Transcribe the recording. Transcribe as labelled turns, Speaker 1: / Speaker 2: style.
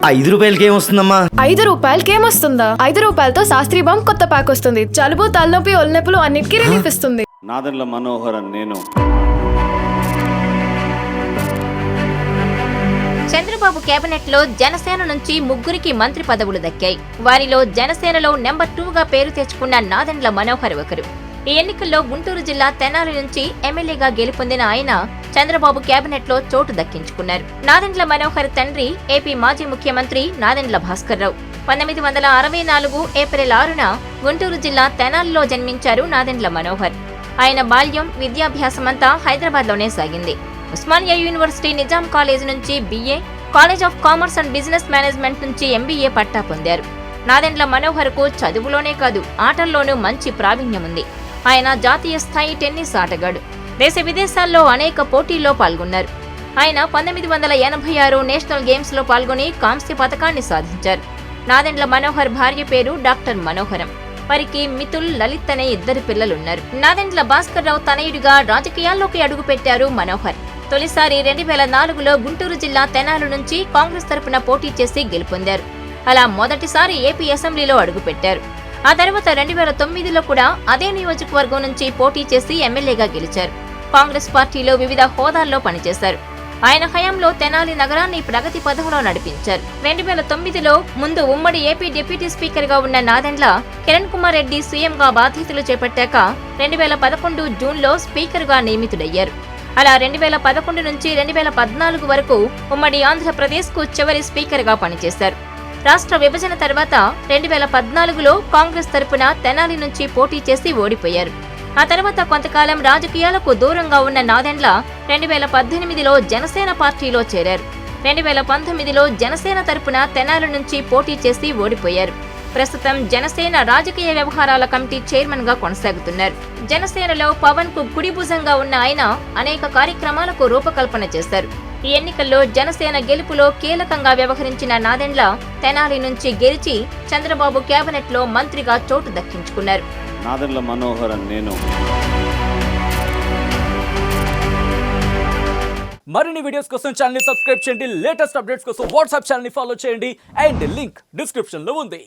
Speaker 1: ₹5 ఏమొస్తుందమ్మా?
Speaker 2: ₹5 ఏమొస్తుందా? ₹5 Shastri bomb కొత్త pack వస్తుంది. జలుబు, తలనొప్పి, ఒళ్ళనొప్పులు అన్నిటికీ రిలీఫ్ ఇస్తుంది.
Speaker 3: నాదెండ్ల మనోహరన్ నేను.
Speaker 4: చంద్రబాబు కేబినెట్ లో జనసేన నుంచి 3 మంత్రి పదవులు దక్కాయి. వారిలో జనసేనలో నెంబర్ 2గా పేరు తెచ్చుకున్న నాదెండ్ల మనోహర్ ఒకరు. ఈ ఎన్నికల్లో గుంటూరు జిల్లా తెనాలి నుంచి ఎమ్మెల్యేగా గెలుపొందిన ఆయన చంద్రబాబు కేబినెట్ లో చోటు దక్కించుకున్నారు. నాదెండ్ల మనోహర్ తండ్రి ఏపీ మాజీ ముఖ్యమంత్రి నాదెండ్ల భాస్కర్రావు. 1964 ఏప్రిల్ 6న గుంటూరు జిల్లా తెనాలిలో జన్మించారు నాదెండ్ల మనోహర్. ఆయన బాల్యం, విద్యాభ్యాసమంతా హైదరాబాద్లోనే సాగింది. ఉస్మానియా యూనివర్సిటీ నిజాం కాలేజ్ నుంచి BA, college of commerce and business management నుంచి MBA పట్టా పొందారు. నాదెండ్ల మనోహర్ కు చదువులోనే కాదు ఆటల్లోనూ మంచి ప్రావీణ్యం ఉంది. ఆయన జాతీయ స్థాయి టెన్నిస్ ఆటగాడు. దేశ విదేశాల్లో అనేక పోటీల్లో పాల్గొన్నారు. ఆయన 1986 నేషనల్ గేమ్స్ లో పాల్గొని కాంస్య పతకాన్ని సాధించారు. నాదెండ్ల మనోహర్ భార్య పేరు డాక్టర్ మనోహరం. వారికి మితుల్, లలిత్ అనే 2 పిల్లలున్నారు. నాదెండ్ల భాస్కర్రావు తనయుడిగా రాజకీయాల్లోకి అడుగుపెట్టారు మనోహర్. తొలిసారి 2004లో గుంటూరు జిల్లా తెనాలి నుంచి కాంగ్రెస్ తరపున పోటీ చేసి గెలుపొందారు. అలా మొదటిసారి ఏపీ అసెంబ్లీలో అడుగుపెట్టారు. ఆ తర్వాత 2009లో కూడా అదే నియోజకవర్గం నుంచి పోటీ చేసి ఎమ్మెల్యేగా గెలిచారు. కాంగ్రెస్ పార్టీలో వివిధ హోదాల్లో పనిచేశారు. ఆయన హయాంలో తెనాలి నగరాన్ని ప్రగతి పథంలో నడిపించారు. 2009లో ముందు ఉమ్మడి ఏపీ డిప్యూటీ స్పీకర్ గా ఉన్న నాదెండ్ల కిరణ్ కుమార్ రెడ్డి సీఎంగా బాధ్యతలు చేపట్టాక 2011 జూన్లో స్పీకర్ గా నియమితుడయ్యారు. అలా 2011 నుంచి 2014 వరకు ఉమ్మడి ఆంధ్రప్రదేశ్ కు చివరి స్పీకర్ గా పనిచేశారు. రాష్ట్ర విభజన తర్వాత 2014లో కాంగ్రెస్ తరపున తెనాలి నుంచి పోటీ చేసి ఓడిపోయారు. ఆ తర్వాత కొంతకాలం రాజకీయాలకు దూరంగా ఉన్న నాదెండ్ల 2018లో జనసేన పార్టీలో చేరారు. 2019లో జనసేన తరపున తెనాలి నుంచి పోటీ చేసి ఓడిపోయారు. ప్రస్తుతం జనసేన రాజకీయ వ్యవహారాల కమిటీ చైర్మన్ గా కొనసాగుతున్నారు. జనసేనలో పవన్ కు కుడి భుజంగా ఉన్న ఆయన అనేక కార్యక్రమాలకు రూపకల్పన చేశారు. ఈ ఎన్నికల్లో జనసేన గెలుపులో కీలకంగా వ్యవహరించిన నాదెండ్ల తెనాలి నుంచి గెలిచి చంద్రబాబు కేబినెట్ లో మంత్రిగా చోటు దక్కించుకున్నారు.
Speaker 3: నాదెండ్ల మనోహరన్ నేను.
Speaker 5: మరిన్ని వీడియోస్ కోసం ఛానల్ ని సబ్స్క్రైబ్ చేయండి. లేటెస్ట్ అప్డేట్స్ కోసం వాట్సాప్ ఛానల్ ని ఫాలో చేయండి. అండ్ లింక్ డిస్క్రిప్షన్ లో ఉంది.